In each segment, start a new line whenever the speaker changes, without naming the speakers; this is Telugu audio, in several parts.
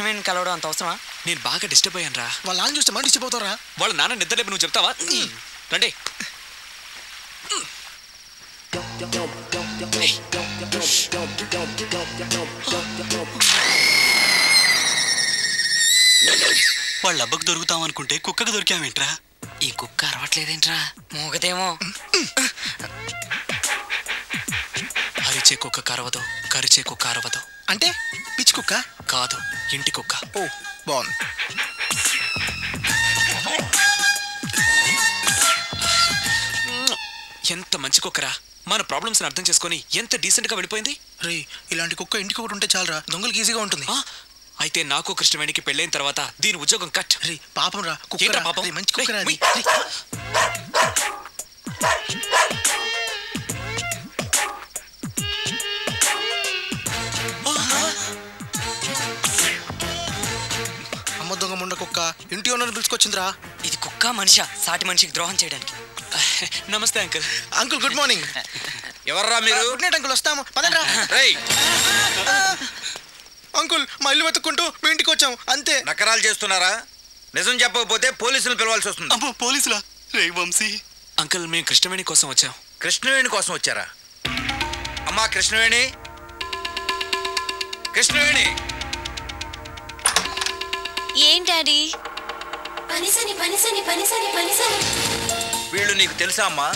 కృష్ణవేణి కలవడం అంత అవసరమా?
నేను బాగా డిస్టర్బ్ అయ్యాను రా.
వాళ్ళ నాన్న చూస్తే మళ్ళీ డిస్టర్బ్ అవుతారా?
వాళ్ళ నాన్న నిద్రలేపు నువ్వు చెప్తావా? రండి.
వాళ్ళ అబ్బకు దొరుకుతాం అనుకుంటే కుక్కకు దొరికామేంట్రా?
ఈ కుక్క అరవట్లేదేంట్రా?
మూగదేమో.
అరిచే కుక్క కరవదు, కరిచే కుక్క అరవదు.
అంటే పిచ్చి కుక్క
కాదు, ఇంటి కుక్క.
ఓ బాగుంది.
ఎంత మంచి కుక్కరా, మన ప్రాబ్లమ్స్ అర్థం చేసుకొని ఎంత డీసెంట్ గా వెళ్ళిపోయింది.
రే ఇలాంటి కుక్క ఇంటికి ఒకటి ఉంటే చాలరా, దొంగలకి ఈజీగా ఉంటుంది.
అయితే నాకు కృష్ణవేణికి పెళ్ళైన తర్వాత దీని ఉద్యోగం కట్.
రే పాపం రా కుక్క,
పాపం
మంచి కుక్క. అమ్మ దొంగ ముండ కుక్క ఇంటి ఓనర్ పిలుచుకొచ్చిందిరా.
ఇది కుక్క మనిషా? సాటి మనిషికి ద్రోహం చేయడానికి.
నమస్తే అంకుల్.
Uncle good morning.
ఎవర్రా మీరు?
గుడ్ నైట్ అంకుల్, వస్తాము పదండ్రా. అంకుల్ మా ఇల్లు వెతుక్కుంటూ మీ ఇంటికి వచ్చాం అంతే.
నకరాలు చేస్తున్నారా? నిజం చెప్పకపోతే పోలీసులు పిలవాల్సి వస్తుంది.
అమ్మో పోలీసులా? రే వంశీ.
అంకుల్ మేము కృష్ణవేణి కోసం వచ్చాం.
కృష్ణవేణి కోసం వచ్చారా? అమ్మా కృష్ణవేణి, కృష్ణవేణి.
ఏం డాడీ?
వీళ్ళు నీకు తెలుసా అమ్మా?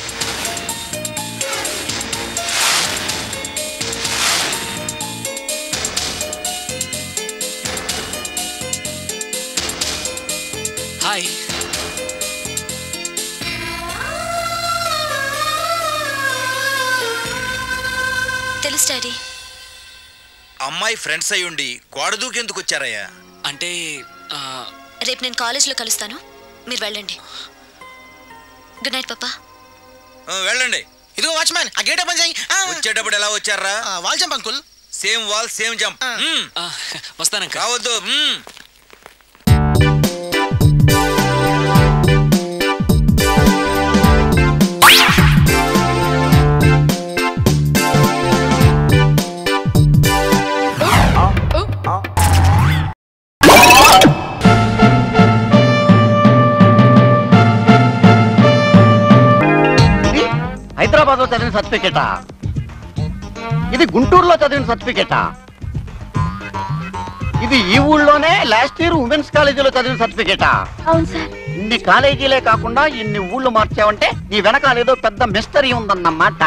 హాయ్.
తెలుసు డాడీ.
అమ్మాయి ఫ్రెండ్స్ అయ్యుండి గోడ దూకేందుకు వచ్చారయ్యా?
అంటే
రేపు నేను కాలేజ్లో కలుస్తాను, మీరు వెళ్ళండి. గుడ్ నైట్ పాపా.
వెళ్ళండి.
ఇదిగో వాచ్మ్యాన్ ఆ గేట్ ఓపెన్ చేయి.
వచ్చేటప్పుడు ఎలా వచ్చారా?
Wall jump uncle.
Same wall same jump.
వస్తాను.
రావద్దు.
హైదరాబాద్ లో చదివిన సర్టిఫికేటా? ఇది గుంటూరులో చదివిన సర్టిఫికేటా? ఇది ఈ ఊళ్ళోనే లాస్ట్ ఇయర్ ఉమెన్స్ కాలేజీలో చదివిన సర్టిఫికేటా?
అవును సార్.
ఇన్ని కాలేజీలే కాకుండా ఇన్ని ఊళ్ళు మార్చావంటే నీ వెనకాల ఏదో పెద్ద మిస్టరీ ఉందన్నమాట.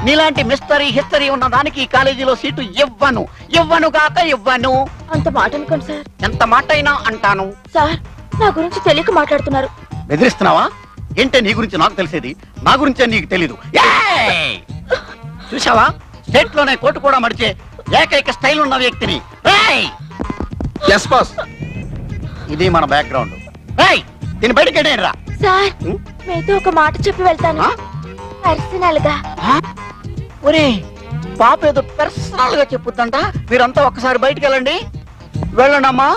నీలాంటి మిస్టరీ హిస్టరీ ఉన్న దానికి ఈ కాలేజీలో సీటు ఇవ్వను కాక ఇవ్వను.
అంత మాట అనుకోండి సార్.
ఎంత మాట అయినా అంటాను.
సార్ నా గురించి తెలియక మాట్లాడుతున్నారు.
బెదిరిస్తున్నావా? ఏంటే నీ గురించి నాకు తెలిసేది, నా గురించే నీకు తెలీదు. చూసావా, స్టేట్ లోనే కోటు కూడా మడిచే ఏకైక స్టైల్ ఉన్న వ్యక్తిని. ఇది మన బ్యాక్గ్రౌండ్. దీని బయటకి వెళ్ళరా.
సార్ మీతో ఒక మాట చెప్పి వెళ్తాను పర్సనల్ గా.
ఒరే పాప ఏదో పర్సనల్ గా చెప్పుద్దంట. మీరంతా ఒక్కసారి బయటికి వెళ్ళండి. వెళ్ళండి అమ్మా.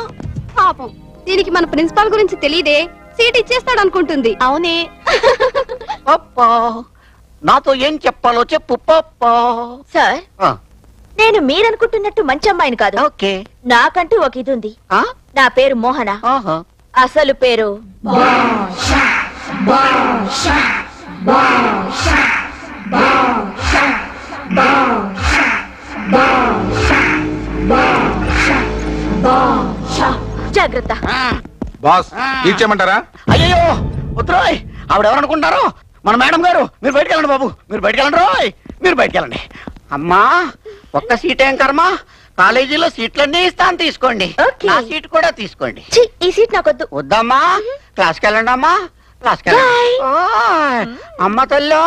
పాపం దీనికి మన ప్రిన్సిపాల్ గురించి తెలియదే, సీట్ ఇచ్చేస్తాడు అనుకుంటుంది.
అవునే.
పప్పా నాతో ఏం చెప్పాలో చెప్పు పప్పా.
సార్ నేను మీరనుకుంటున్నట్టు మంచి అమ్మాయిని కాదు.
ఓకే.
నాకంటూ ఒక ఇది ఉంది. నా పేరు మోహన. అసలు పేరు జాగ్రత్త.
బాస్ తీర్చేయమంటారా?
అయ్యో వద్దురోయ్, ఆవిడెవరనుకుంటారు? మన మేడం గారు. మీరు బయటకు వెళ్ళండి బాబు, మీరు బయటకు వెళ్ళండి రోయ్, మీరు బయటకు వెళ్ళండి. అమ్మా ఒక్క సీట్ ఏం కర్మ, కాలేజీలో సీట్లన్నీ ఇస్తాను, తీసుకోండి. నా సీట్ కూడా తీసుకోండి.
ఈ సీట్ నాకొద్దు.
వద్దమ్మా, క్లాస్కి వెళ్ళండి అమ్మా, క్లాస్కి వెళ్ళండి. అమ్మ తల్లో.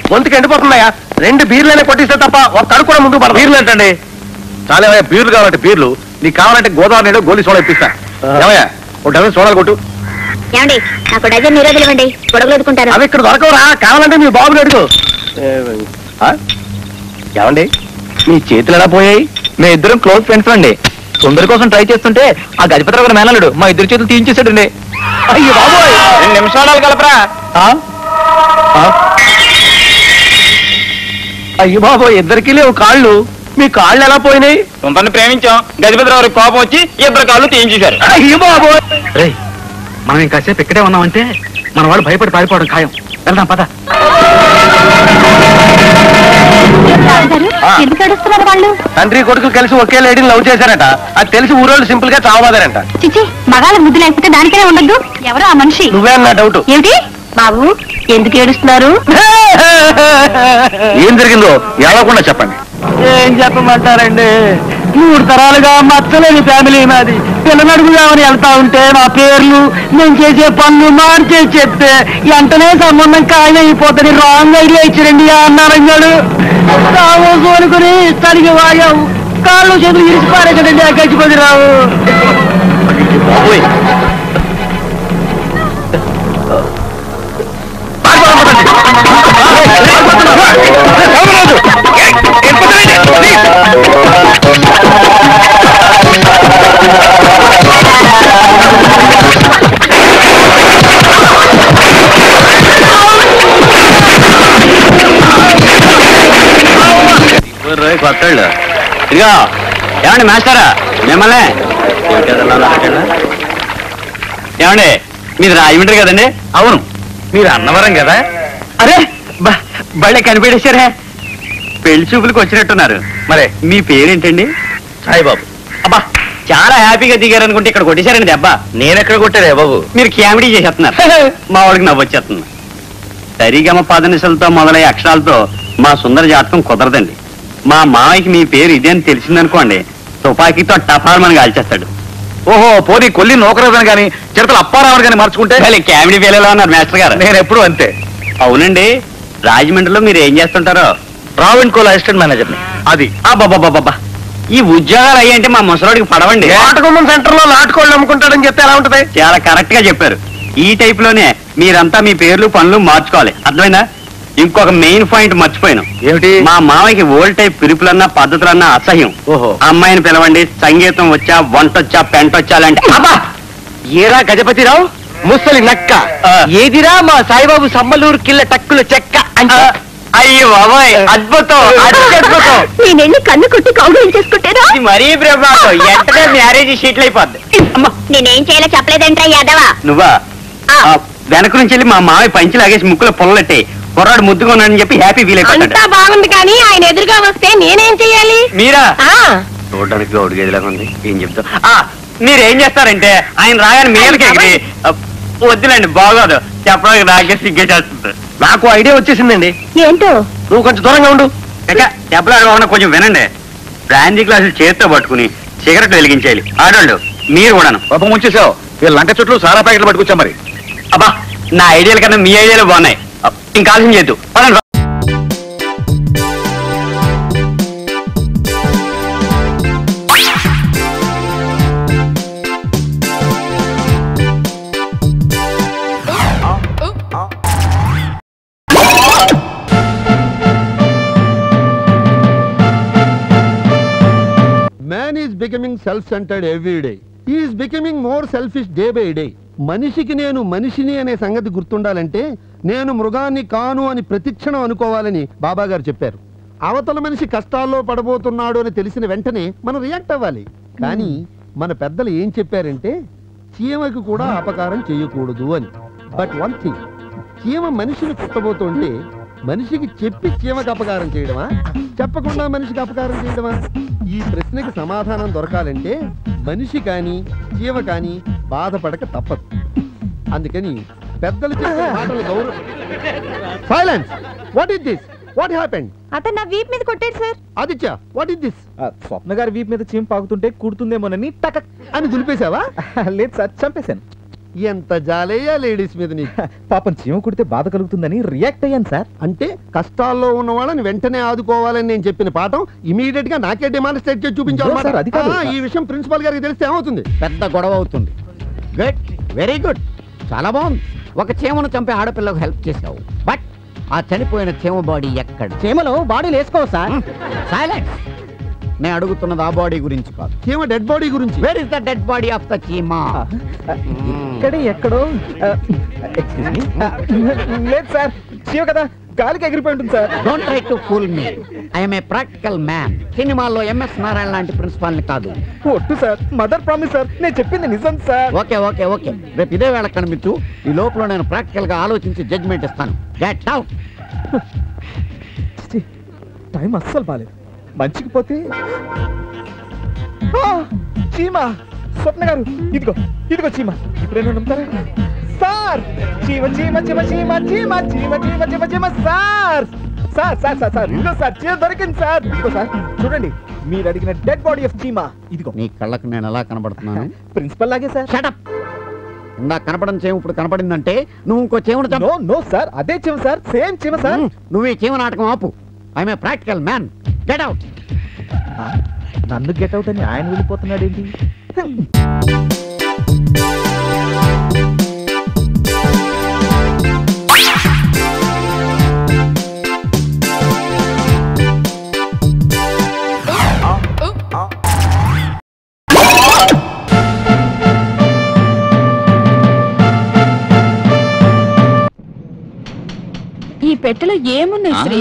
గొంతుకి ఎండిపోతున్నాయా? 2 బీర్లైనా కొట్టిస్తే తప్ప ఒక కడుపు కూడా ముందుకు పడదు. బీర్లు ఏంటండి? చాలా బీర్లు కావాలంటే బీర్లు, నీకు కావాలంటే గోదావరి నీళ్ళు గోలీ సోడా ఇప్పిస్తా. ఏమయ్యా ఒక డజన్ సోడాలు కొట్టు.
ఏమండి నాకు డజన్ నిరోధులు ఇవ్వండి, గొడవలు ఎదుర్కొంటారు.
అవి ఇక్కడ దొరకవురా, కావాలంటే మీ బాబుని అడుగు. ఏమండి మీ చేతులు ఎలా పోయాయి? మీ ఇద్దరం క్లోజ్ ఫ్రెండ్స్ అండి. సుందరి కోసం ట్రై చేస్తుంటే ఆ గజపతిరావు గారు మేనల్లుడు మా ఇద్దరు చేతులు తీయించేశాడండి. అయ్యో బాబోయ్, 2 నిమిషాలు కలపరా. అయ్యో బాబోయ్, ఇద్దరికి లేవు కాళ్ళు. మీ కాళ్ళు ఎలా పోయినాయి? సుందరిని ప్రేమించాం, గజపతిరావు కోపం వచ్చి ఇద్దరు కాళ్ళు తీయించేశారు. అయ్యో బాబోయ్. రే, మనం ఇంకాసేపు ఇక్కడే ఉన్నామంటే మన వాళ్ళు భయపడి పారిపోవడం ఖాయం. వెళ్దాం పద.
ఎందుకు ఏడుస్తున్నారు వాళ్ళు?
తండ్రి కొడుకులు కలిసి ఒకే లేడీని లవ్ చేశారట. అది తెలిసి ఊరోళ్ళు సింపుల్ గా చావబాదారంట.
చిచి, మగాళ్ళ బుద్ధి లేకపోతే దానికనే ఉండద్దు. ఎవరు ఆ మనిషి?
నువ్వే అన్న డౌట్.
ఏమిటి బాబు, ఎందుకు ఏడుస్తున్నారు?
ఏం జరిగిందో ఎలాగకుండా చెప్పండి. ఏం చెప్పమంటారండి, 3 తరాలుగా మచ్చలేని ఫ్యామిలీ మాది. పిల్లనడుగుదామని వెళ్తా ఉంటే మా పేర్లు, నేను చేసే పనులు మార్చేసి చెప్తే వెంటనే సంబంధం ఖాయం అయిపోతుంది. రాంగ్ ఐడియా ఇచ్చారండి ఆ అన్నారంగాడు. రావోసు అనుకుని తడిగి వాగావు, కాళ్ళు చేతులు ఇరిచి పారేసాడండి ఆ గచ్చిపతిరావు. కొత్తళ్ళు ఇదిగో. ఏమండి మాస్టారా, మిమ్మల్ని ఏమండి మీది రాజమండ్రి కదండి? అవును. మీరు అన్నవరం కదా? అరే బళ్ళే కనిపెట్టేశారే. పెళ్లి చూపులకు వచ్చినట్టున్నారు. మరే మీ పేరేంటండి? సాయిబాబు. అబ్బా, చాలా హ్యాపీగా దిగారనుకుంటే ఇక్కడ కొట్టేశారండి దెబ్బ. నేనెక్కడ కొట్టారే బాబు? మీరు కామెడీ చేసేస్తున్నారు. మా వాళ్ళకి నవ్వొచ్చేస్తుంది. సరిగమ పదనిసలతో మొదలయ్యే అక్షరాలతో మా సుందర జాతకం కుదరదండి. మా మావయ్యకి మీ పేరు ఇదే అని తెలిసిందనుకోండి, తుపాకీతో టపాల్మని కాల్చేస్తాడు. ఓహో, పోనీ కొల్లి నోకరాజని కానీ చిరతలు అప్పారావని కానీ మార్చుకుంటే కామెడీ పేలేలా ఉన్నారు మాస్టర్ గారు. నేను ఎప్పుడు అంతే. అవునండి, రాజమండ్రిలో మీరు ఏం చేస్తుంటారో? రావిండ్కోల అసిస్టెంట్ మేనేజర్ని. అది బాబా, ఈ ఉద్యోగాలు అయ్యంటే మా ముసలోడికి పడవండి. నాటకొండం సెంటర్ లో నాటుకోళ్ళు అమ్ముకుంటాడని చెప్తే ఎలా ఉంటది? చాలా కరెక్ట్ గా చెప్పారు. ఈ టైప్ లోనే మీరంతా మీ పేర్లు పనులు మార్చుకోవాలి, అర్థమైందా? ఇంకొక మెయిన్ పాయింట్ మర్చిపోయాను. ఏమిటి? మా మామయ్యకి ఓల్డ్ టైప్ పిలుపులన్నా పద్ధతులన్నా అసహ్యం. ఓహో. అమ్మాయిని పిలవండి, సంగీతం వచ్చా, వంట వచ్చా, పెంట వచ్చా అంటే ఏరా గజపతిరావు ముసలి నక్క, ఏదిరా మా సాయిబాబు సమ్మలూరు కిల్ల టక్కుల చెక్క అంటే. అయ్యో బాబాయ్, అద్భుతం అద్భుతం.
నేనెళ్ళి కన్ను కొట్టి కౌగులు చేసుకుంటారా?
మరీ బ్రహ్మాండం. వెంటనే మ్యారేజ్ షీట్లు అయిపోద్ది.
నేనేం చేయాలో చెప్పలేదంటా యాదవా?
నువ్వా? వెనక నుంచి వెళ్ళి మా మామయ్య పంచి లాగేసి ముక్కులో పొల్లెట్టే కుర్రాడు ముద్దుకున్నాడని చెప్పి హ్యాపీ ఫీల్ అయిపోతాడు.
అంతా బాగుంది కానీ ఆయన ఎదురుగా వస్తే నేనేం చెయ్యాలి?
మీరా? చూడడానికి గౌడు గదిలాగా ఉంది. ఏం చెప్తా, మీరేం చేస్తారంటే ఆయన రాగానే మీదకి ఎగిరి వద్దులేండి బాగోదు చెప్పడానికి నాకే సిగ్గే చేస్తుంది. నాకు ఐడియా వచ్చేసిందండి.
ఏంటో?
నువ్వు కొంచెం దూరంగా ఉండు. చెప్పలేకుండా కొంచెం వినండి. బ్రాందీ గ్లాసులు చేతితో పట్టుకుని సిగరెట్ వెలిగించేయాలి ఆడోళ్ళు. మీరు కూడాను పాపం ముంచేసావు. వీళ్ళు లంక చుట్టూ సారా ప్యాకెట్లు పట్టుకొచ్చా. మరి అబ్బా, నా ఐడియాల కన్నా మీ ఐడియాలు బాగున్నాయి. ఇంకా ఆలస్యం చేయొద్దు.
Man is becoming self-centered every day. He is becoming more selfish day by day. మనిషికి నేను మనిషిని అనే సంగతి గుర్తుండాలంటే నేను మృగాన్ని కాను అని ప్రతిక్షణం అనుకోవాలని బాబా గారు చెప్పారు. అవతల మనిషి కష్టాల్లో పడబోతున్నాడు అని తెలిసిన వెంటనే మనం రియాక్ట్ అవ్వాలి. కానీ మన పెద్దలు ఏం చెప్పారంటే చీమకు కూడా అపకారం చేయకూడదు అని. బట్ వన్ థింగ్, చీమ మనిషిని కుట్టబోతుంటే మనిషికి చెప్పి చీమకు అపకారం చేయడమా, చెప్పకుండా మనిషికి అపకారం చేయడమా? ఈ ప్రశ్నకి సమాధానం దొరకాలంటే మనిషి కానీ చీమ కానీ బాధపడక తప్పదు. అందుకని పెద్దలు చెప్పిన మాటలు గౌరవం. Silence. What is this? What happened?
అతను నా వీప్ మీద కొట్టాడు sir.
Aditya, what is this?
Swapna గారి వీప్ మీద చీమ పాకుతుంటే కుడుతుందేమోనని టక్
అని దులిపేశావా?
లేదు సార్, చంపేశాను.
ఎంత జాలేయా లేడీస్ మీద నీకు.
పాపం చీమ కుడితే బాధ కలుగుతుందని రియాక్ట్ అయ్యాను సార్.
అంటే కష్టాల్లో ఉన్న వాళ్ళని వెంటనే ఆదుకోవాలని నేను చెప్పిన పాఠం ఇమీడియట్ గా నాకే డెమాన్స్ట్రేట్ చేసి చూపించాలి. ఈ విషయం ప్రిన్సిపాల్ గారికి తెలిస్తే ఏమవుతుంది?
పెద్ద గొడవ అవుతుంది. గుడ్, వెరీ గుడ్, చాలా బాగుంది. ఒక చీమను చంపే ఆడపిల్లకు హెల్ప్ చేసావు. బట్ ఆ చనిపోయిన చీమ బాడీ ఎక్కడ? చీమలు బాడీలు వేసుకోవు సార్. సైలెన్స్. నేను అడుగుతున్నది ఆ బాడీ గురించి కాదు,
చీమ డెడ్ బాడీ గురించి.
Where is the dead body of the చీమ?
ఇక్కడే ఎక్కడో లేదు సార్, చీమ కదా గాలికి ఎగిరిపోయి ఉంటుంది sir.
Don't try to fool me. I'm a practical man. సినిమాల్లో ఎంఎస్ నారాయణ లాంటి ప్రిన్సిపాల్ ని కాదు.
ఒట్టు సార్, మదర్ ప్రామిస్ సార్, నేను చెప్పింది నిజం సార్.
ఓకే ఓకే ఓకే, రేపు ఇదే వేళ కనిపించు. ఈ లోపల నేను ప్రాక్టికల్ గా ఆలోచించి జడ్జ్మెంట్ ఇస్తాను. Get out.
టైం అస్సలు బాలేదు. మంచికి పోతే చీమ. స్వప్న గారు, ఇదిగో ఇదిగో చీమ. ఇప్పుడేనా నమ్ముతారా సార్? చీమ చీమ చీమ చీమ చీమ చీమ చీమ చీమ చీమ sir. Sir sir sir sir ఇదిగో సార్, చీమ దొరికింది సార్. ఇదిగో సార్ చూడండి, మీరు అడిగిన డెడ్ బాడీ ఆఫ్ చీమ ఇదిగో.
నీ కళ్ళకు నేను ఎలా కనబడుతున్నాను?
ప్రిన్సిపల్ లాగే సార్.
షటప్. ఇందా కనపడని చీమ ఇప్పుడు కనపడిందంటే నువ్వు ఇంకో చీమను
నో నో సార్, అదే చీమ సార్, సేమ్ చీమ సార్.
నువ్వు ఈ చీమ నాటకం ఆపు. I'm a practical man. Get out.
నన్ను గెట్ అవుట్ అని ఆయన వెళ్ళిపోతున్నాడు ఏంటి?
ఈ పెట్టెలో ఏమున్నాయి శ్రీ?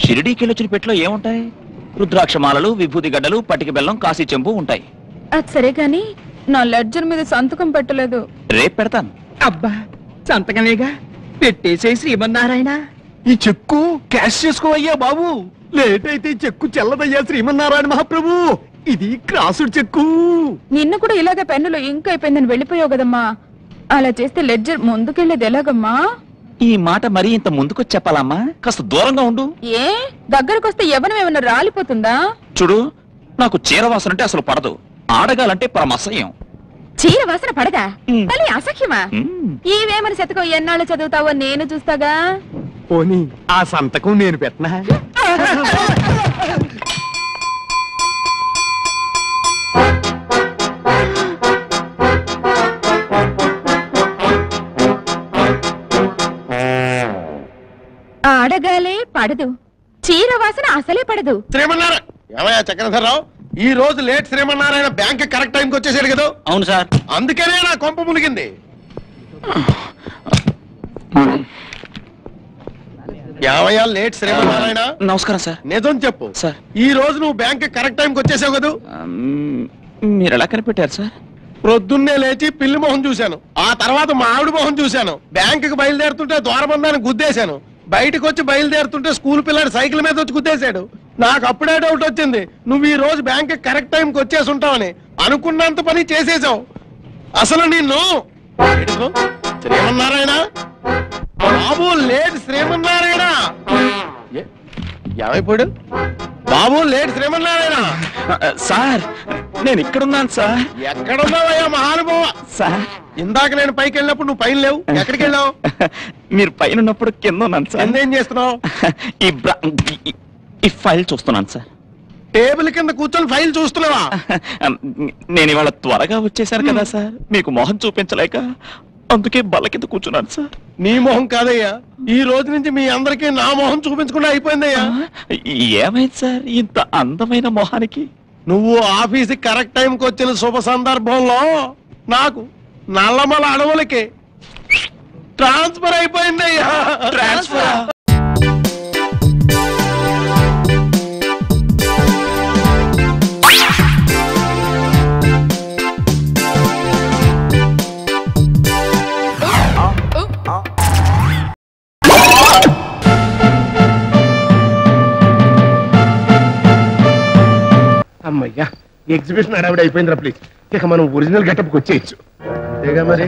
షిరిడీకి వెళ్ళొచ్చిన పెట్టెలో ఏముంటాయి? రుద్రాక్షమాలలు, విభూతి గడ్డలు, పటిక బెల్లం, కాశీ చెంబు ఉంటాయి.
అది సరే గాని నా లెడ్జర్ మీద సంతకం పెట్టలేదు.
రేపు పెడతాను.
అబ్బా సంతకమేగా, పెట్టేసే శ్రీమన్నారాయణ.
ఈ చెక్కు క్యాష్ చేసుకోవయ్యా బాబు. లేట్ అయితే ఈ చెక్కు చెల్లదయ్యా శ్రీమన్నారాయణ మహాప్రభు. ఇది క్రాసుడు చెక్కు.
నిన్ను కూడా ఇలాగే పెన్నులో ఇంక్ అయిపోయిందని వెళ్ళిపోయావు కదమ్మా. అలా చేస్తే లెడ్జర్ ముందుకెళ్ళేది ఎలాగమ్మా?
ఈ మాట మరీ ఇంత ముందుకొచ్చి చెప్పాలమ్మా? కాస్త దూరంగా ఉండు.
ఏ దగ్గరకు వస్తే ఎవనం ఏమన్నా రాలిపోతుందా?
చూడు, నాకు చీరవాసన అంటే అసలు పడదు. ఆడగాలంటే పరమసహ్యం.
చీర వాసన పడదా? తల్లి అసఖ్యమా? ఈవేమని శతకం ఎన్నాళ్ళు చదువుతావో నేను చూస్తాగా.
పోనీ ఆ సంతకం నేను పెట్టనా?
ఆడగాలే పడదు, చీర వాసన అసలే పడదు.
శ్రీమన్నారాయణ ఏమయ్యా చక్రధరరావు, ఈ రోజు లేట్ శ్రీమన్నారాయణ బ్యాంక్ కరెక్ట్ టైంకి వచ్చేసాడు కదా?
అవును సార్.
అందుకనే నా కొంప మునిగింది. ఏమయ్యా లేట్ శ్రీమన్నారాయణ?
నమస్కారం సార్.
నిజం చెప్పు
సార్,
ఈ రోజు నువ్వు బ్యాంక్ కరెక్ట్ టైంకి వచ్చేసావు కదా?
మీరు ఎలా కనిపెట్టారు సార్?
ప్రొద్దున్నే లేచి పిల్లి మొహం చూశాను, ఆ తర్వాత మా ఆవిడ మొహం చూశాను. బ్యాంకుకి బయలుదేరుతుంటే ద్వారబంధాన్ని గుద్దేశాను. బయటకు వచ్చి బయలుదేరుతుంటే స్కూల్ పిల్లాడు సైకిల్ మీద వచ్చి గుద్దేశాడు. నాకు అప్పుడే డౌట్ వచ్చింది, నువ్వు ఈ రోజు బ్యాంక్ కరెక్ట్ టైంకి వచ్చేసి ఉంటావని. అనుకున్నంత పని చేసేసావు. అసలు నిన్ను శ్రీమన్నారాయణ బాబు, లేట్ శ్రీమన్నారాయణ ఏమైపోయాడు? బాబు లేట్ శ్రీమన్నారాయణ.
సార్, నేను ఇక్కడున్నాను సార్.
ఎక్కడున్నావయ్యా మహానుభావ?
సార్,
ఇందాక నేను పైకి వెళ్ళినప్పుడు నువ్వు పైన లేవు. ఎక్కడికి వెళ్ళావు?
మీరు పైన ఉన్నప్పుడు కింద ఉన్నాను సార్.
కింద ఏం చేస్తున్నావు?
ఈ ఫైల్ చూస్తున్నాను సార్.
టేబుల్ కింద కూర్చొని ఫైల్ చూస్తున్నావా?
నేను ఇవాళ త్వరగా వచ్చేసాను కదా సార్, మీకు మొహం చూపించలేక అందుకే బల్ల కింద కూర్చున్నాను సార్.
నీ మొహం కాదయ్యా, ఈ రోజు నుంచి మీ అందరికీ నా మొహం చూపించకుండా అయిపోయిందయ్యా.
ఏమైంది సార్ ఇంత అందమైన మొహానికి?
నువ్వు ఆఫీస్కి కరెక్ట్ టైంకి వచ్చిన శుభ సందర్భంలో నాకు నల్లమల అడవులకి ట్రాన్స్ఫర్ అయిపోయిందయ్యా.
ట్రాన్స్ఫర్?
అమ్మయ్యా, ఎగ్జిబిషన్ అడవిడ అయిపోయిందిరా. ప్లీజ్ ఇక మనం ఒరిజినల్ గెటప్కి వచ్చేయచ్చు. అంతేగా మరి.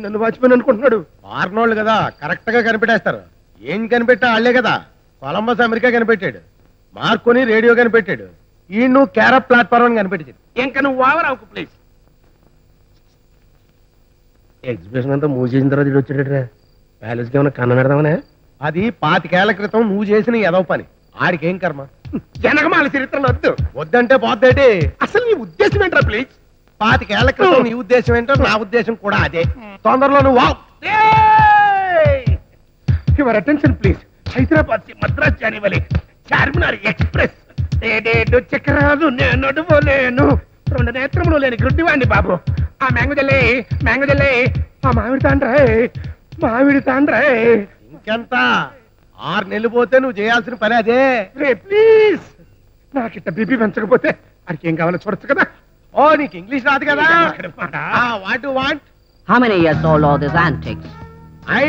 నన్ను వాచ్మెన్ అనుకుంటున్నాడు. వారినోళ్ళు కదా, కరెక్ట్ గా కనిపెట్టేస్తారు. ఏం కనిపెట్టా వాళ్ళే కదా. కొలంబస్ అమెరికా కనిపెట్టాడు, మార్కోని రేడియో కనిపెట్టాడు, ఈ నువ్వు క్యారప్ ప్లాట్ఫామ్ కనిపెట్టాడు. ఇంకా నువ్వు ఓవరావు ప్లీజ్. ఎగ్జిబిషన్ అంతా మూవ్ చేసిన తర్వాత ఇది వచ్చాడరా. ప్యాలెస్కి ఏమైనా కన్న పెడదామనే? అది 25 ఏళ్ల క్రితం నువ్వు చేసిన ఎదవ పని. ఆడికేం కర్మ. జనగమాల చరిత్రలో వద్దు. వద్దంటే పోద్దేటి? అసలు నీ ఉద్దేశం ఏంట్రా? ప్లీజ్
25 ఏళ్ల క్రితం నీ ఉద్దేశం ఏంటో నా ఉద్దేశం కూడా అదే. తొందరలో నువ్వు యువర్ అటెన్షన్ ప్లీజ్. హైదరాబాద్ సి మద్రాస్ జానివలి చార్మినార్ ఎక్స్ప్రెస్. ఏడేడు చక్రాలు నేను నడువలేను, 2 నేత్రములు లేని గుడ్డివాణ్ణి బాబు. ఆ మ్యాంగోజల్లే ఆ మామిడి తాండ్రే. ఇంకెంత 6 నెలలు పోతే నువ్వు చేయాల్సిన పని అదే. రే ప్లీజ్, నాకిట్ట బీపీ పెంచకపోతే అడికి ఏం కావాలో చూడొచ్చు కదా. ఓ నీకు ఇంగ్లీష్ రాదు కదా. What you want?
How many years old are these antiques?
I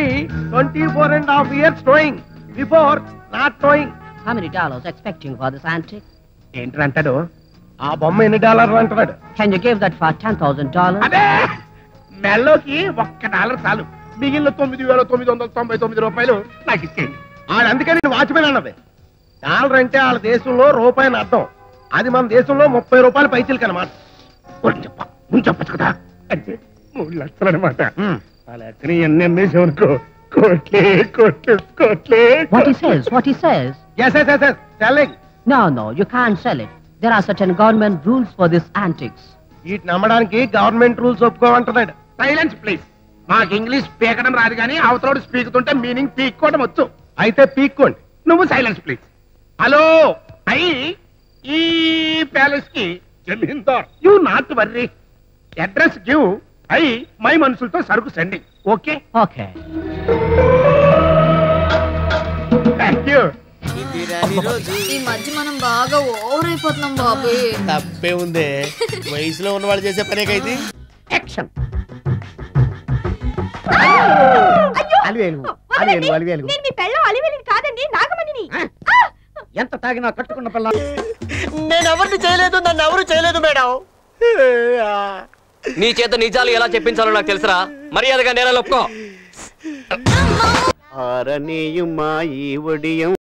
24.5 years towing. Before not towing.
How many dollars expecting for this antique?
ఏంటంటాడు? ఆ బొమ్మ ఎన్ని డాలర్లు అంటున్నాడు?
Can you give that for $10,000?
అదే మెల్లోకి $1 చాలు. మిగిలిన 9,999 రూపాయలు నాకు ఇచ్చేయండి. అందుకని నేను వాచ్మెన్ అన్నది. డాలర్ అంటే వాళ్ళ దేశంలో రూపాయని అర్థం. అది మన దేశంలో 30 రూపాయలు పైసలు కనమాట. చెప్పచ్చు కదా. అంటే 3 లక్షలు అనమాట. అలా ఎన్ని అమ్మేసామనుకో కోట్లే.
What he says?
Yes. Selling.
No, you can't sell it. There are certain government rules for these antiques.
వీటి నమ్మడానికి గవర్నమెంట్ రూల్స్ ఒప్పుకోమంటున్నాడు. Silence please. మాకు ఇంగ్లీష్ పీకడం రాదు కానీ అవతలోడు పీకుతుంటే మీనింగ్ పీక్కోవడం వచ్చు. అయితే పీక్కోండి. నువ్వు సైలెన్స్ ప్లీజ్. హలో, ఈ ప్యాలెస్ కి zamindar. You not worry. Address give. My మనుషులతో సరుకు సెండింగ్. ఓకే. Thank you.
ఈ మధ్య మనం బాగా ఓవర్ అయిపోతున్నాం బాబు.
తప్పే ఉందే, వయసులో ఉన్నవాళ్ళు చేసే పనేకైతే.
Action.
నేను మీ పెళ్ళం అలివేలిని కాదండి, నాగమణిని.
ఎంత తాగినా కట్టుకున్న పిల్ల.
నేను ఎవరిని చేయలేదు, నన్ను ఎవరు చేయలేదు మేడం.
నీ చేత నిజాలు ఎలా చెప్పించాలో నాకు తెలుసురా. మర్యాదగా నేల ఒప్పుకో.
ఆరనీయుమా ఈ ఒడియం